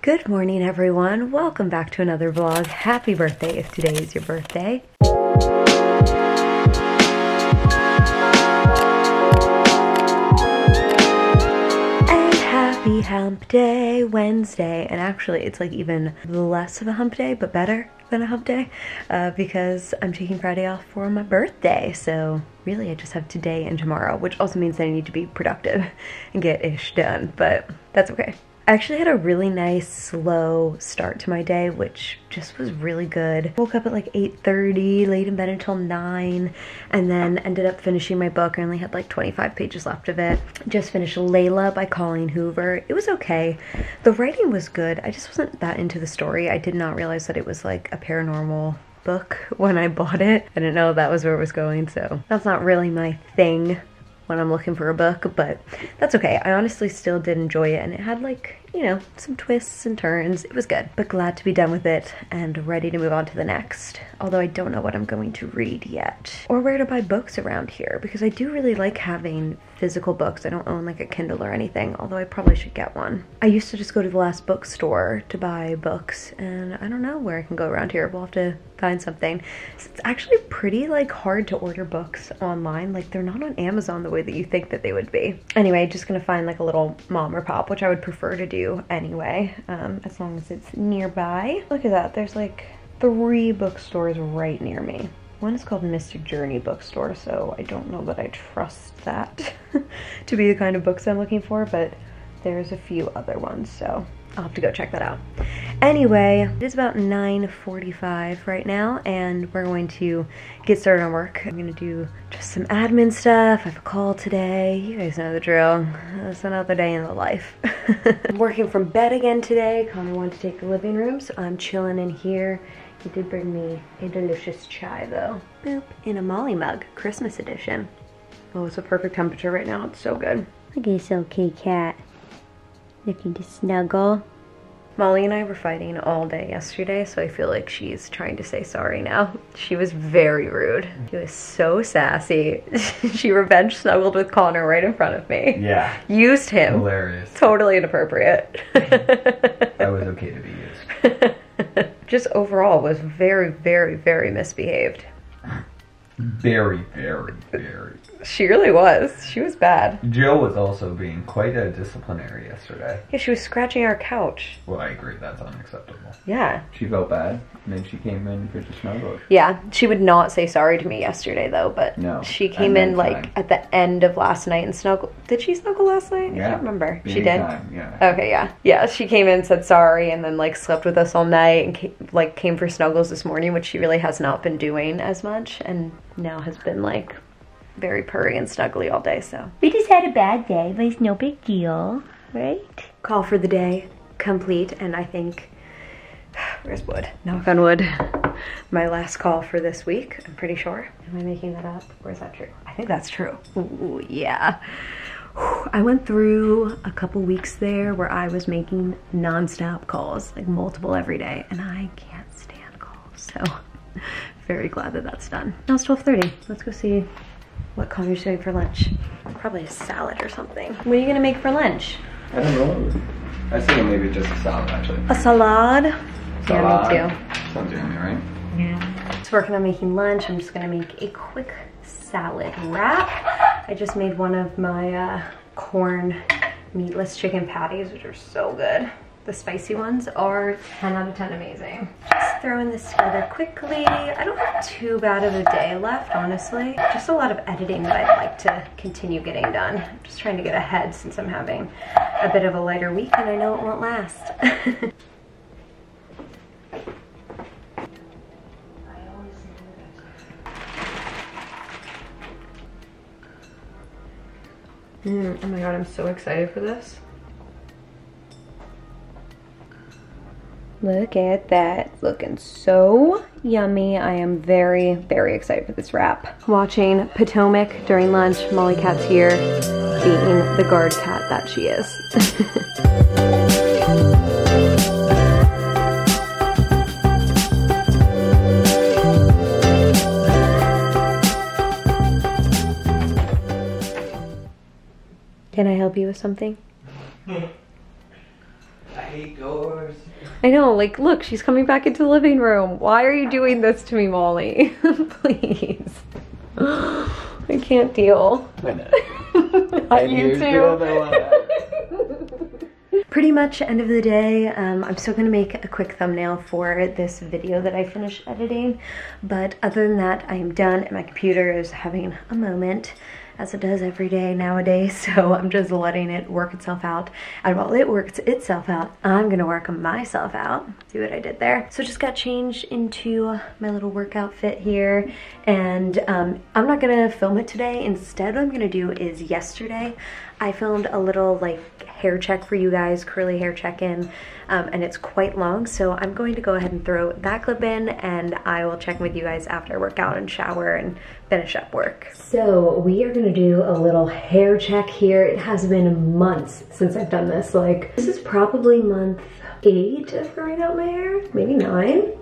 Good morning, everyone. Welcome back to another vlog. Happy birthday if today is your birthday. And happy hump day Wednesday. And actually, it's like even less of a hump day, but better than a hump day because I'm taking Friday off for my birthday. So really, I just have today and tomorrow, which also means that I need to be productive and get ish done, but that's okay. I actually had a really nice slow start to my day, which just was really good. Woke up at like 8:30, laid in bed until 9, and then ended up finishing my book. I only had like 25 pages left of it. Just finished Layla by Colleen Hoover. It was okay. The writing was good. I just wasn't that into the story. I did not realize that it was like a paranormal book when I bought it. I didn't know that was where it was going, so that's not really my thing when I'm looking for a book, but that's okay. I honestly still did enjoy it, and it had like, you know, some twists and turns. It was good, but glad to be done with it and ready to move on to the next. Although I don't know what I'm going to read yet or where to buy books around here, because I do really like having physical books. I don't own like a Kindle or anything, although I probably should get one. I used to just go to the last bookstore to buy books, and I don't know where I can go around here. We'll have to find something. So it's actually pretty like hard to order books online. Like they're not on Amazon the way that you think that they would be. Anyway, just gonna find like a little mom or pop, which I would prefer to do anyway, as long as it's nearby. Look at that, there's like 3 bookstores right near me. One is called Mr. Journey Bookstore, so I don't know that I trust that to be the kind of books I'm looking for, but there's a few other ones, so I'll have to go check that out. Anyway, it is about 9:45 right now, and we're going to get started on work. I'm gonna do just some admin stuff. I have a call today. You guys know the drill. It's another day in the life. I'm working from bed again today. Connor wanted to take the living room, so I'm chilling in here. He did bring me a delicious chai though. Boop, in a Molly mug, Christmas edition. Oh, it's a perfect temperature right now. It's so good. Look at this okay cat. Looking to snuggle. Molly and I were fighting all day yesterday, so I feel like she's trying to say sorry now. She was very rude. She was so sassy. She revenge snuggled with Connor right in front of me. Yeah. Used him. Hilarious. Totally inappropriate. That was okay to be used. Just overall was very, very, very misbehaved. Very, very, very. She really was. She was bad. Jill was also being quite a disciplinary yesterday. Yeah, she was scratching our couch. Well, I agree, that's unacceptable. Yeah. She felt bad, and then she came in for the snuggle. Yeah, she would not say sorry to me yesterday though, but no, she came in like at the end of last night and snuggled. Did she snuggle last night? Yeah. I can't remember. She did? Yeah. Okay, yeah. Yeah, she came in, said sorry, and then like slept with us all night and came for snuggles this morning, which she really has not been doing as much, and now has been like very purry and snuggly all day, so. We just had a bad day, but it's no big deal, right? Call for the day complete, and I think, where's wood? Knock on wood. My last call for this week, I'm pretty sure. Am I making that up, or is that true? I think that's true. Ooh, yeah. I went through a couple weeks there where I was making non-stop calls, like multiple every day, and I can't stand calls, so very glad that that's done. Now it's 12:30. Let's go see what Connor's doing for lunch. Probably a salad or something. What are you gonna make for lunch? I don't know. I was thinking maybe just a salad, actually. A salad? Salad. Yeah, me too. Sounds yummy, right? Yeah. Just working on making lunch. I'm just gonna make a quick salad wrap. I just made one of my corn meatless chicken patties, which are so good. The spicy ones are 10 out of 10 amazing. Just throwing this together quickly. I don't have too bad of a day left, honestly. Just a lot of editing that I'd like to continue getting done. I'm just trying to get ahead since I'm having a bit of a lighter week and I know it won't last. Oh my god, I'm so excited for this. Look at that. It's looking so yummy. I am very, very excited for this wrap. Watching Potomac during lunch. Molly Cat's here, being the guard cat that she is. Can I help you with something? I hate doors. I know, like, look, she's coming back into the living room. Why are you doing this to me, Molly? Please. I can't deal. I you too. Pretty much end of the day. I'm still gonna make a quick thumbnail for this video that I finished editing, but other than that, I am done and my computer is having a moment, as it does every day nowadays, so I'm just letting it work itself out. And while it works itself out, I'm gonna work myself out. See what I did there? So just got changed into my little workout fit here, and I'm not gonna film it today. Instead, what I'm gonna do is yesterday, I filmed a little like hair check for you guys, curly hair check-in, and it's quite long, so I'm going to go ahead and throw that clip in, and I will check in with you guys after I work out and shower and finish up work. So we are gonna do a little hair check here. It has been months since I've done this. Like, this is probably month 8 of growing out my hair, maybe 9.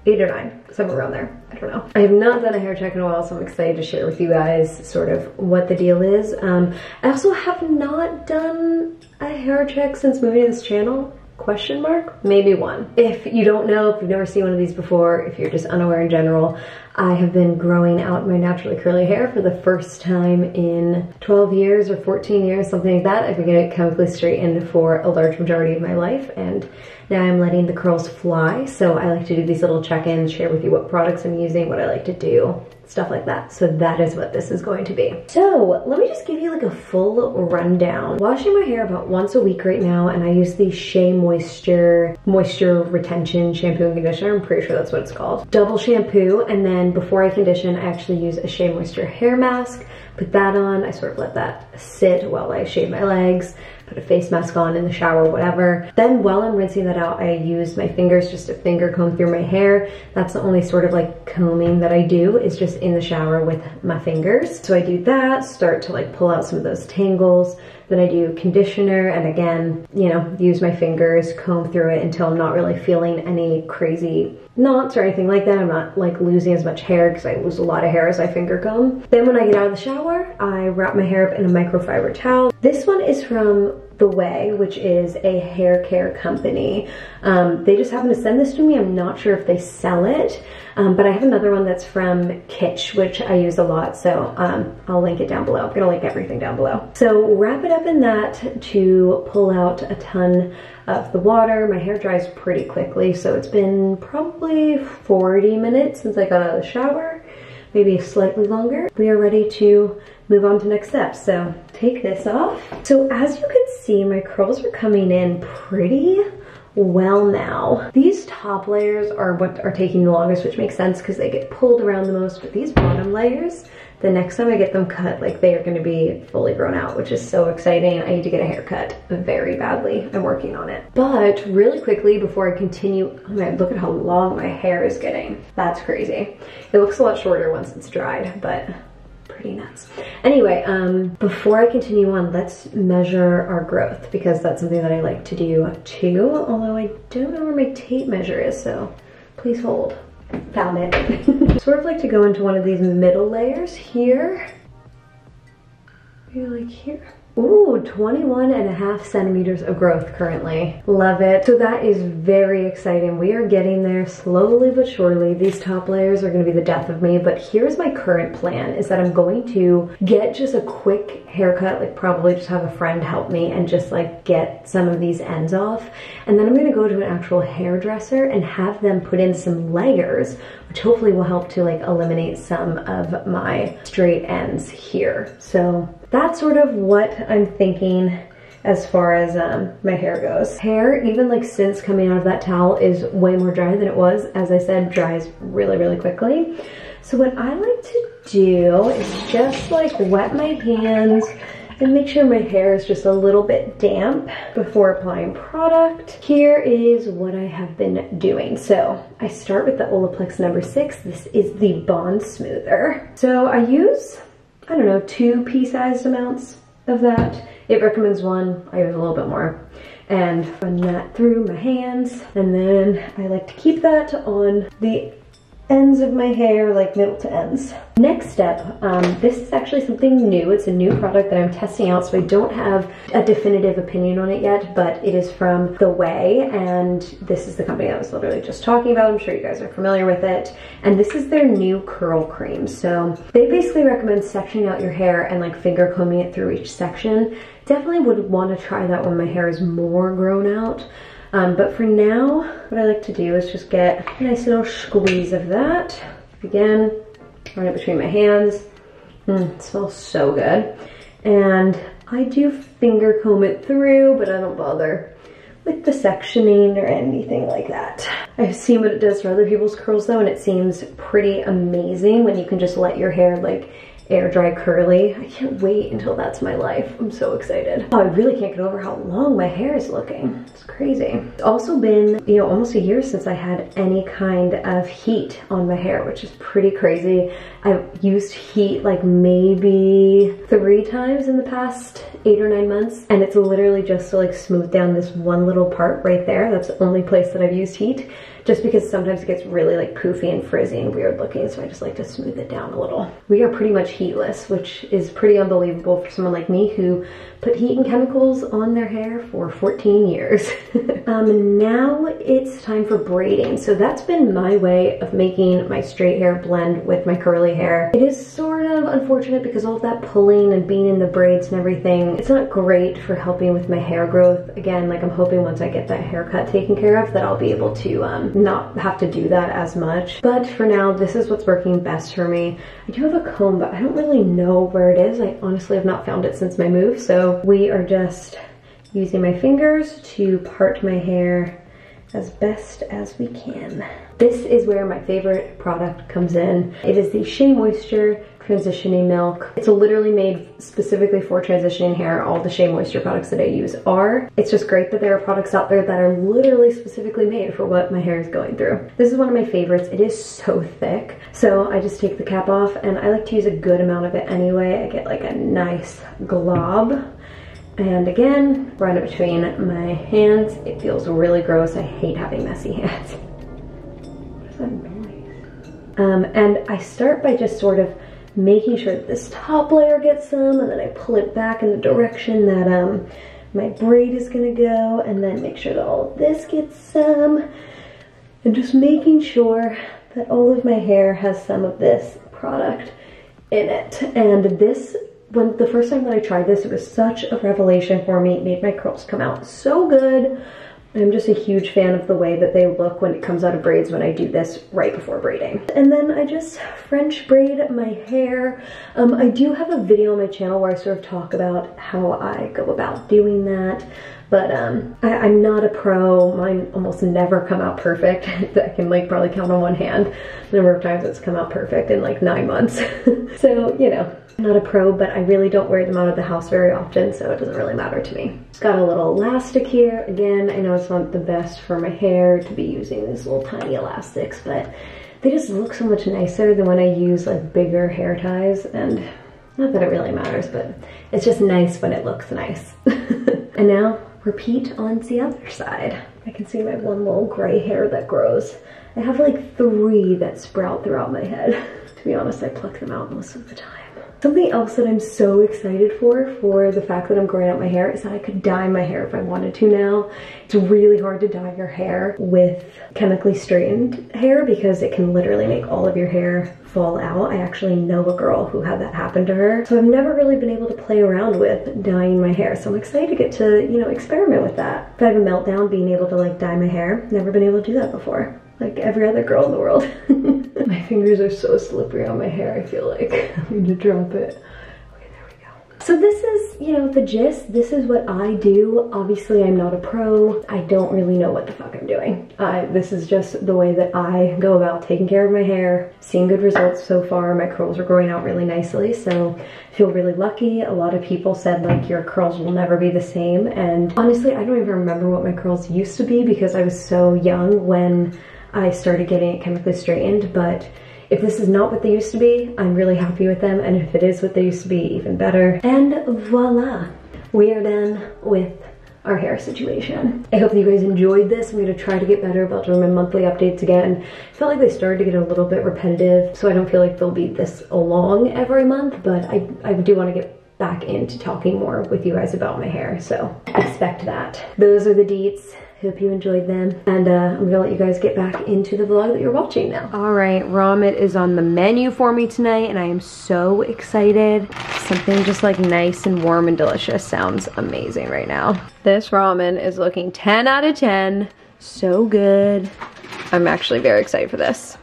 8 or 9, somewhere around there. I don't know. I have not done a hair check in a while, so I'm excited to share with you guys sort of what the deal is. I also have not done a hair check since moving to this channel. Question mark? Maybe one. If you don't know, if you've never seen one of these before, if you're just unaware in general, I have been growing out my naturally curly hair for the first time in 12 years or 14 years, something like that. I've been getting it chemically straightened for a large majority of my life, and now I'm letting the curls fly. So I like to do these little check-ins, share with you what products I'm using, what I like to do, stuff like that. So that is what this is going to be. So let me just give you like a full rundown. Washing my hair about once a week right now, and I use the Shea Moisture Retention Shampoo and Conditioner. I'm pretty sure that's what it's called. Double shampoo, and then before I condition, I actually use a Shea Moisture hair mask. Put that on, I sort of let that sit while I shave my legs, put a face mask on in the shower, whatever. Then while I'm rinsing that out, I use my fingers just to finger comb through my hair. That's the only sort of like combing that I do, is just in the shower with my fingers. So I do that, start to like pull out some of those tangles. Then I do conditioner, and again, you know, use my fingers, comb through it until I'm not really feeling any crazy knots or anything like that. I'm not like losing as much hair, because I lose a lot of hair as I finger comb. Then when I get out of the shower, I wrap my hair up in a microfiber towel. This one is from The Way, which is a hair care company. They just happened to send this to me. I'm not sure if they sell it, but I have another one that's from Kitsch, which I use a lot, so I'll link it down below. I'm gonna link everything down below. So wrap it up in that to pull out a ton of the water. My hair dries pretty quickly, so it's been probably 40 minutes since I got out of the shower, maybe slightly longer. We are ready to move on to next steps. So take this off. So as you can see, my curls are coming in pretty well now. These top layers are what are taking the longest, which makes sense because they get pulled around the most, but these bottom layers, the next time I get them cut, like they are gonna be fully grown out, which is so exciting. I need to get a haircut very badly. I'm working on it. But really quickly before I continue, oh man, look at how long my hair is getting. That's crazy. It looks a lot shorter once it's dried, but pretty nuts. Anyway, before I continue on, let's measure our growth, because that's something that I like to do too, although I don't know where my tape measure is, so please hold. Found it. Sort of like to go into one of these middle layers here. Maybe like here. Ooh, 21.5 centimeters of growth currently. Love it. So that is very exciting. We are getting there slowly but surely. These top layers are gonna be the death of me, but here's my current plan, is that I'm going to get just a quick haircut, like probably just have a friend help me and just like get some of these ends off. And then I'm gonna go to an actual hairdresser and have them put in some layers, which hopefully will help to like eliminate some of my straight ends here. So that's sort of what I'm thinking as far as my hair goes. Hair, even like since coming out of that towel, is way more dry than it was. As I said, dries really, really quickly. So what I like to do is just like wet my hands and make sure my hair is just a little bit damp before applying product. Here is what I have been doing. So I start with the Olaplex number 6. This is the Bond Smoother. So I use, I don't know, 2 pea-sized amounts of that. It recommends 1, I use a little bit more. And run that through my hands. And then I like to keep that on the ends of my hair, like middle to ends. Next step, this is actually something new. It's a new product that I'm testing out, so I don't have a definitive opinion on it yet, but it is from The Way, and this is the company I was literally just talking about. I'm sure you guys are familiar with it. And this is their new curl cream. So they basically recommend sectioning out your hair and like finger combing it through each section. Definitely would want to try that when my hair is more grown out. But for now, what I like to do is just get a nice little squeeze of that. Again, run it between my hands. It smells so good. And I do finger comb it through, but I don't bother with the sectioning or anything like that. I've seen what it does for other people's curls though, and it seems pretty amazing when you can just let your hair like air dry curly. I can't wait until that's my life. I'm so excited. Oh, I really can't get over how long my hair is looking. It's crazy. It's also been, you know, almost a year since I had any kind of heat on my hair, which is pretty crazy. I've used heat like maybe 3 times in the past 8 or 9 months, and it's literally just to like smooth down this one little part right there. That's the only place that I've used heat, just because sometimes it gets really like poofy and frizzy and weird looking, so I just like to smooth it down a little. We are pretty much heatless, which is pretty unbelievable for someone like me who put heat and chemicals on their hair for 14 years. Now it's time for braiding. So that's been my way of making my straight hair blend with my curly hair. It is sort of unfortunate because all of that pulling and being in the braids and everything, it's not great for helping with my hair growth. Again, like I'm hoping once I get that haircut taken care of that I'll be able to not have to do that as much. But for now, this is what's working best for me. I do have a comb, but I don't really know where it is. I honestly have not found it since my move, so we are just using my fingers to part my hair as best as we can. This is where my favorite product comes in. It is the Shea Moisture Transitioning Milk. It's literally made specifically for transitioning hair. All the Shea Moisture products that I use are. It's just great that there are products out there that are literally specifically made for what my hair is going through. This is one of my favorites. It is so thick. So I just take the cap off, and I like to use a good amount of it anyway. I get like a nice glob. And again, run it between my hands. It feels really gross. I hate having messy hands. What is that noise? And I start by just sort of making sure that this top layer gets some, and then I pull it back in the direction that my braid is gonna go, and then make sure that all of this gets some, and just making sure that all of my hair has some of this product in it. And this, when the first time that I tried this, it was such a revelation for me. It made my curls come out so good. I'm just a huge fan of the way that they look when it comes out of braids when I do this right before braiding. And then I just French braid my hair. I do have a video on my channel where I sort of talk about how I go about doing that. But I'm not a pro. Mine almost never come out perfect. I can like probably count on one hand the number of times it's come out perfect in like 9 months. So, you know, I'm not a pro, but I really don't wear them out of the house very often, so it doesn't really matter to me. It's got a little elastic here. Again, I know it's not the best for my hair to be using these little tiny elastics, but they just look so much nicer than when I use like bigger hair ties. And not that it really matters, but it's just nice when it looks nice. And now repeat on the other side. I can see my one little gray hair that grows. I have like 3 that sprout throughout my head. To be honest, I pluck them out most of the time. Something else that I'm so excited for the fact that I'm growing out my hair, is that I could dye my hair if I wanted to now. It's really hard to dye your hair with chemically straightened hair because it can literally make all of your hair fall out. I actually know a girl who had that happen to her. So I've never really been able to play around with dyeing my hair. So I'm excited to get to, you know, experiment with that. If I have a meltdown, being able to like dye my hair, never been able to do that before. Like every other girl in the world. My fingers are so slippery on my hair, I feel like I need to drop it. Okay, there we go. So this is, you know, the gist. This is what I do. Obviously, I'm not a pro. I don't really know what the fuck I'm doing. This is just the way that I go about taking care of my hair. Seeing good results so far. My curls are growing out really nicely, so I feel really lucky. A lot of people said like your curls will never be the same, and honestly, I don't even remember what my curls used to be because I was so young when I started getting it chemically straightened. But if this is not what they used to be, I'm really happy with them, and if it is what they used to be, even better. And voila, we are done with our hair situation. I hope that you guys enjoyed this. I'm gonna try to get better about doing my monthly updates again. I feel like they started to get a little bit repetitive, so I don't feel like they'll be this long every month, but I do want to get back into talking more with you guys about my hair, so expect that. Those are the deets. Hope you enjoyed them, and I'm gonna let you guys get back into the vlog that you're watching now. All right, ramen is on the menu for me tonight, and I am so excited. Something just like nice and warm and delicious sounds amazing right now. This ramen is looking 10 out of 10, so good. I'm actually very excited for this.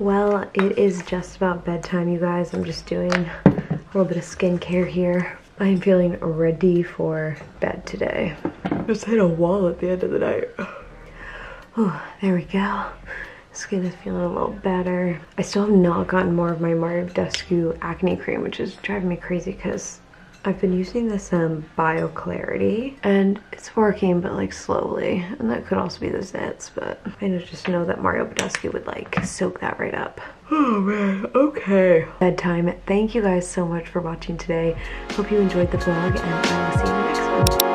Well, it is just about bedtime, you guys. I'm just doing a little bit of skincare here. I am feeling ready for bed today. Just hit a wall at the end of the night. Oh, there we go. Skin is feeling a little better. I still have not gotten more of my Mario Badescu acne cream, which is driving me crazy because I've been using this Bio Clarity and it's working, but like slowly. And that could also be the zits, but I just know that Mario Badescu would like soak that right up. Oh man, okay. Bedtime. Thank you guys so much for watching today. Hope you enjoyed the vlog, and I will see you in the next one.